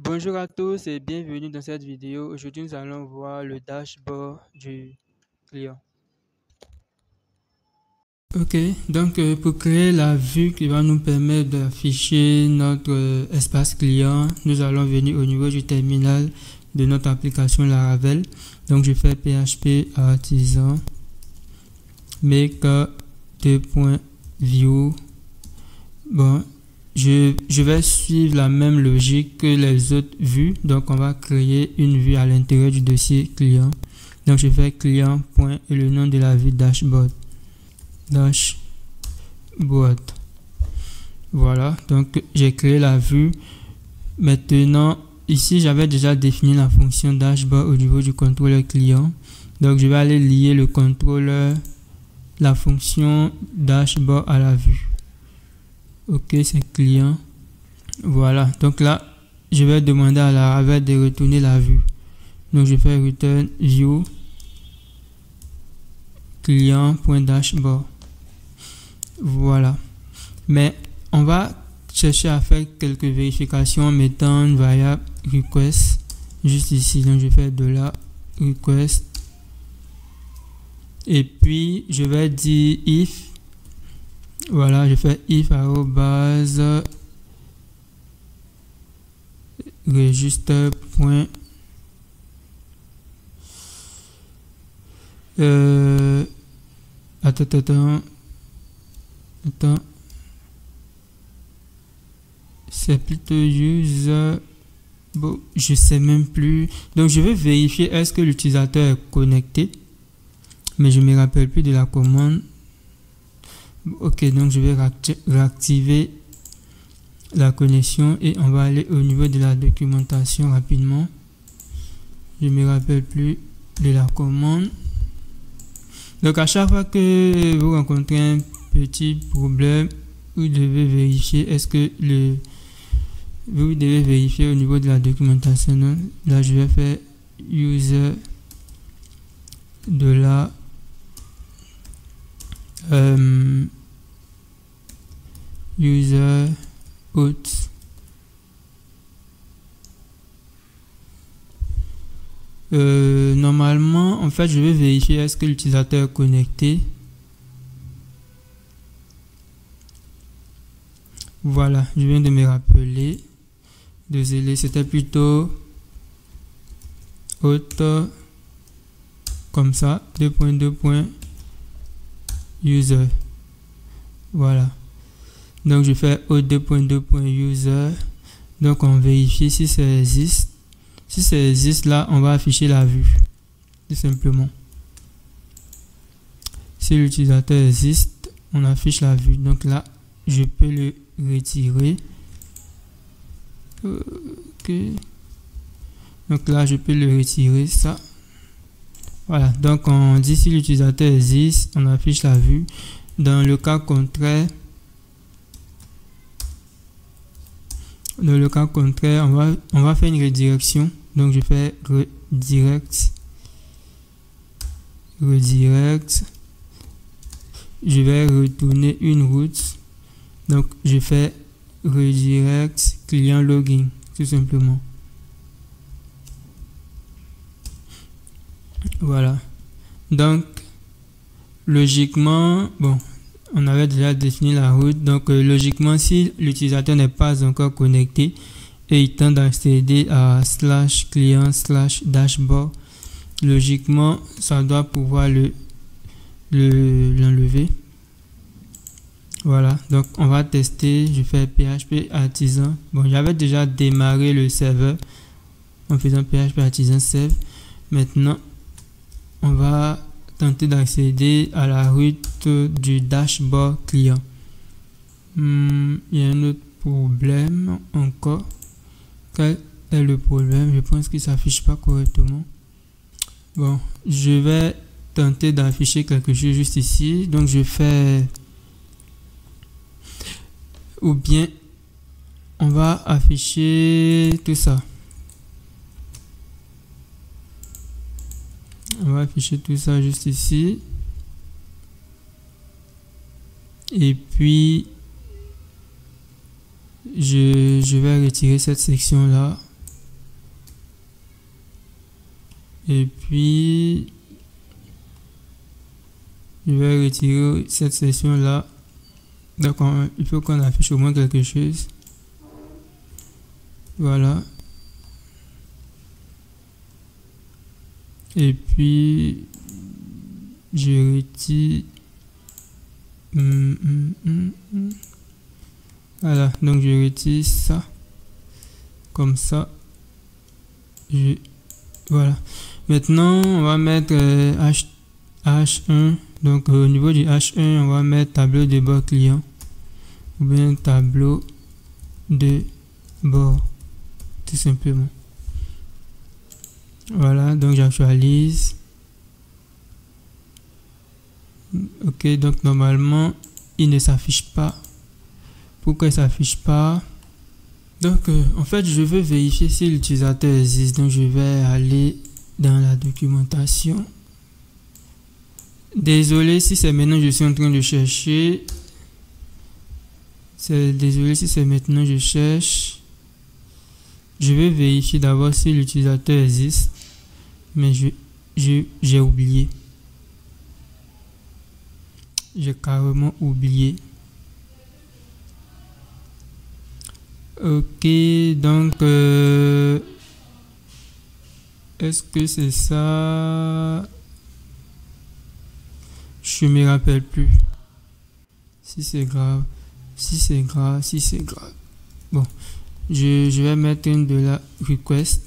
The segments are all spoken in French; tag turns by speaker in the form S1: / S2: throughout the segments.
S1: Bonjour à tous et bienvenue dans cette vidéo. Aujourd'hui, nous allons voir le dashboard du client. Ok, donc pour créer la vue qui va nous permettre d'afficher notre espace client, nous allons venir au niveau du terminal de notre application Laravel. Donc je fais PHP artisan make 2.view. Bon, je vais suivre la même logique que les autres vues. Donc, on va créer une vue à l'intérieur du dossier client. Donc, je fais client. Et le nom de la vue dashboard. Dashboard. Voilà. Donc, j'ai créé la vue. Maintenant, ici, j'avais déjà défini la fonction dashboard au niveau du contrôleur client. Donc, je vais aller lier le contrôleur, la fonction dashboard à la vue. Ok, c'est client. Voilà. Donc là, je vais demander à Laravel de retourner la vue. Donc je fais return view client.dashboard. Voilà. Mais on va chercher à faire quelques vérifications en mettant une variable request juste ici. Donc je fais $request. Et puis je vais dire if. Voilà, je fais if register. Attends. C'est plutôt user. Bon, je sais même plus. Donc je vais vérifier est-ce que l'utilisateur est connecté. Mais je me rappelle plus de la commande. Ok, donc je vais réactiver la connexion et on va aller au niveau de la documentation rapidement. Je me rappelle plus de la commande. Donc à chaque fois que vous rencontrez un petit problème, vous devez vérifier est-ce que vous devez vérifier au niveau de la documentation. Donc, là je vais faire user de la user out. Normalement, en fait, je vais vérifier est-ce que l'utilisateur est connecté. Voilà, je viens de me rappeler. Désolé, c'était plutôt out comme ça, 2.2.user. Voilà. Donc je fais out2.2.user. Donc on vérifie si ça existe. Si ça existe là, on va afficher la vue. Tout simplement. Si l'utilisateur existe, on affiche la vue. Donc là, je peux le retirer. Ok. Donc là, je peux le retirer. Ça. Voilà. Donc on dit si l'utilisateur existe, on affiche la vue. Dans le cas contraire, on va faire une redirection. Donc je fais redirect. Je vais retourner une route. Donc je fais redirect client login tout simplement. Voilà. Donc logiquement, bon, on avait déjà défini la route. Donc logiquement, si l'utilisateur n'est pas encore connecté et il tente d'accéder à /client/dashboard, logiquement, ça doit pouvoir l'enlever. Voilà, donc on va tester. Je fais PHP artisan. Bon, j'avais déjà démarré le serveur en faisant PHP artisan save. Maintenant, on va tenter d'accéder à la route du dashboard client. Il y a un autre problème encore. Quel est le problème? Je pense qu'il ne s'affiche pas correctement. Bon, je vais tenter d'afficher quelque chose juste ici. Donc je fais, ou bien on va afficher tout ça. On va afficher tout ça juste ici. Et puis je vais retirer cette section là. Et puis, je vais retirer cette session-là. Donc, il faut qu'on affiche au moins quelque chose. Voilà. Et puis, je retire. Voilà, donc je retire ça. Comme ça. Voilà. Maintenant, on va mettre H1. Donc, au niveau du H1, on va mettre tableau de bord client. Ou bien tableau de bord. Tout simplement. Voilà, donc j'actualise. Ok, donc normalement, il ne s'affiche pas. Pourquoi il ne s'affiche pas? Donc, en fait, je veux vérifier si l'utilisateur existe. Donc, je vais aller dans la documentation. Désolé si c'est maintenant je suis en train de chercher. Désolé si c'est maintenant je cherche. Je vais vérifier d'abord si l'utilisateur existe. Mais j'ai oublié. J'ai carrément oublié. Ok, donc est-ce que c'est ça? Je me rappelle plus. Si c'est grave, si c'est grave, si c'est grave. Bon, je vais mettre une de la request.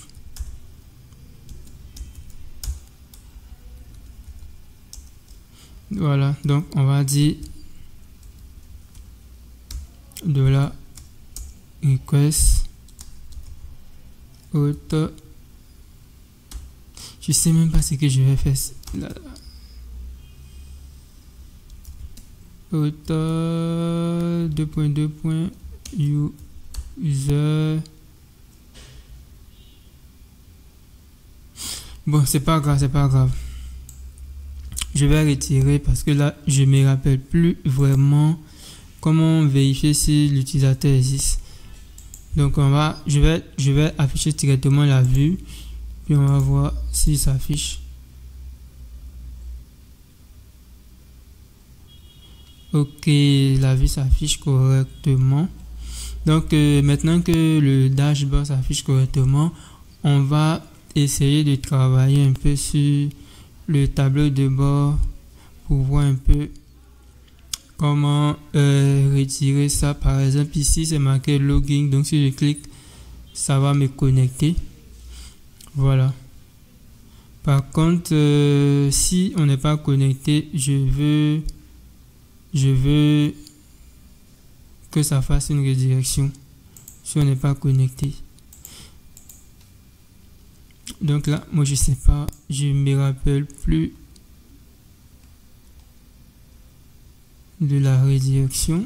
S1: Voilà, donc on va dire de la request auto. Je sais même pas ce que je vais faire là. Auto 2.2. User. Bon, c'est pas grave, c'est pas grave. Je vais retirer parce que là, je me rappelle plus vraiment comment vérifier si l'utilisateur existe. Donc je vais afficher directement la vue, puis on va voir s'il s'affiche. Ok, la vue s'affiche correctement. Donc maintenant que le dashboard s'affiche correctement, on va essayer de travailler un peu sur le tableau de bord pour voir un peu comment retirer ça. Par exemple, ici c'est marqué login, donc si je clique, ça va me connecter. Voilà. Par contre, si on n'est pas connecté, je veux que ça fasse une redirection si on n'est pas connecté. Donc là, moi je sais pas, je me rappelle plus de la redirection.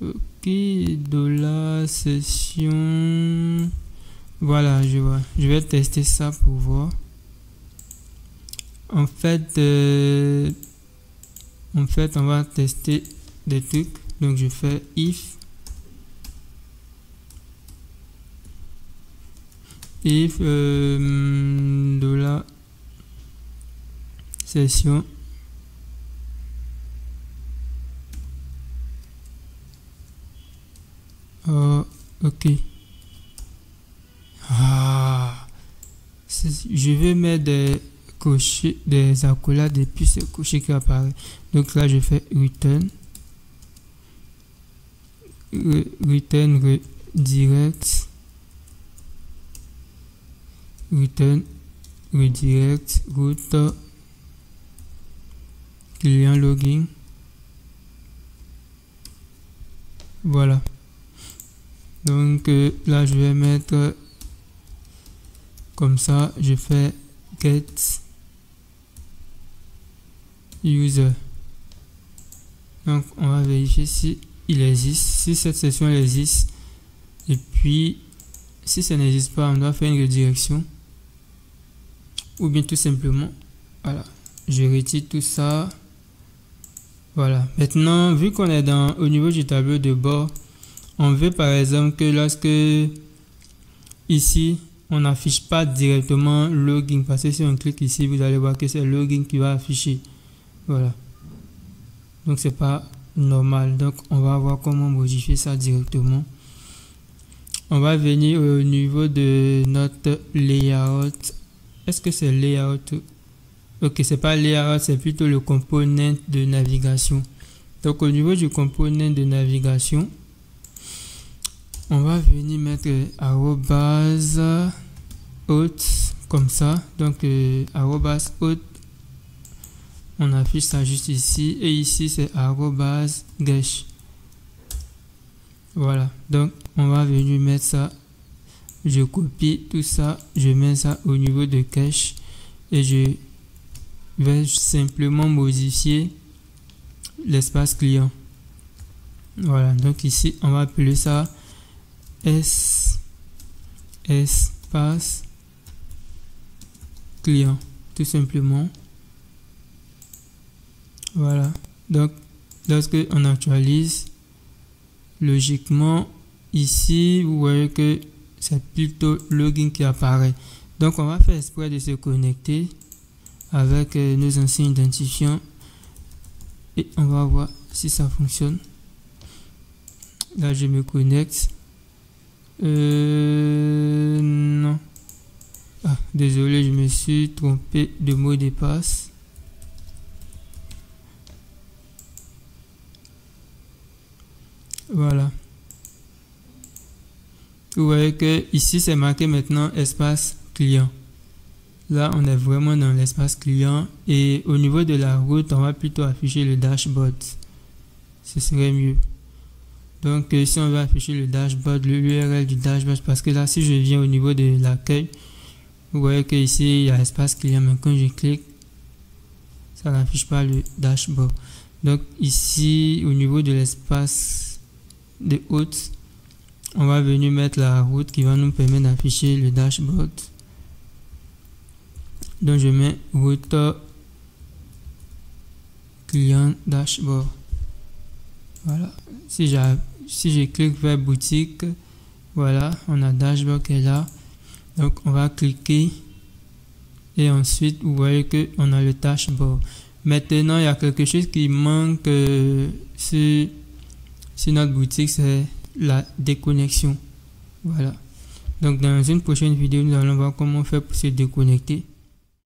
S1: Ok, de la session. Voilà, je vois. Je vais tester ça pour voir. En fait, on va tester des trucs. Donc je fais if de la session ok. Je vais mettre des cochers, des accolades et puis ce cocher qui apparaît. Donc là je fais return redirect route client login. Voilà. Donc là je vais mettre comme ça, je fais get user. Donc on va vérifier si il existe, si cette session existe, et puis si ça n'existe pas, on doit faire une redirection, ou bien tout simplement, voilà, je retire tout ça. Voilà, maintenant vu qu'on est au niveau du tableau de bord, on veut par exemple que lorsque ici on n'affiche pas directement login, parce que si on clique ici, vous allez voir que c'est login qui va afficher. Voilà. Donc c'est pas normal. Donc on va voir comment modifier ça directement. On va venir au niveau de notre layout. Est-ce que c'est layout? Ok, c'est pas layout, c'est plutôt le component de navigation. Donc au niveau du component de navigation, on va venir mettre arrobase haute comme ça. Donc arrobase haute, on affiche ça juste ici, et ici c'est arrobase gesh. Voilà, donc on va venir mettre ça. Je copie tout ça, je mets ça au niveau de cache, et je vais simplement modifier l'espace client. Voilà, donc ici on va appeler ça espace client, tout simplement. Voilà, donc lorsque on actualise, logiquement ici vous voyez que c'est plutôt login qui apparaît. Donc on va faire exprès de se connecter avec nos anciens identifiants et on va voir si ça fonctionne. Là je me connecte. Non. Ah, désolé, je me suis trompé de mot de passe. Voilà. Vous voyez que ici c'est marqué maintenant espace client. Là on est vraiment dans l'espace client, et au niveau de la route on va plutôt afficher le dashboard. Ce serait mieux. Donc si on veut afficher le dashboard, l'URL du dashboard, parce que là si je viens au niveau de l'accueil, vous voyez que ici il y a espace client, mais quand je clique, ça n'affiche pas le dashboard. Donc ici au niveau de l'espace de haute, on va venir mettre la route qui va nous permettre d'afficher le dashboard. Donc je mets route client dashboard. Voilà. Si je clique vers boutique, voilà, on a dashboard qui est là. Donc on va cliquer et ensuite vous voyez que on a le dashboard. Maintenant il y a quelque chose qui manque sur notre boutique, c'est la déconnexion. Voilà. Donc dans une prochaine vidéo, nous allons voir comment faire pour se déconnecter.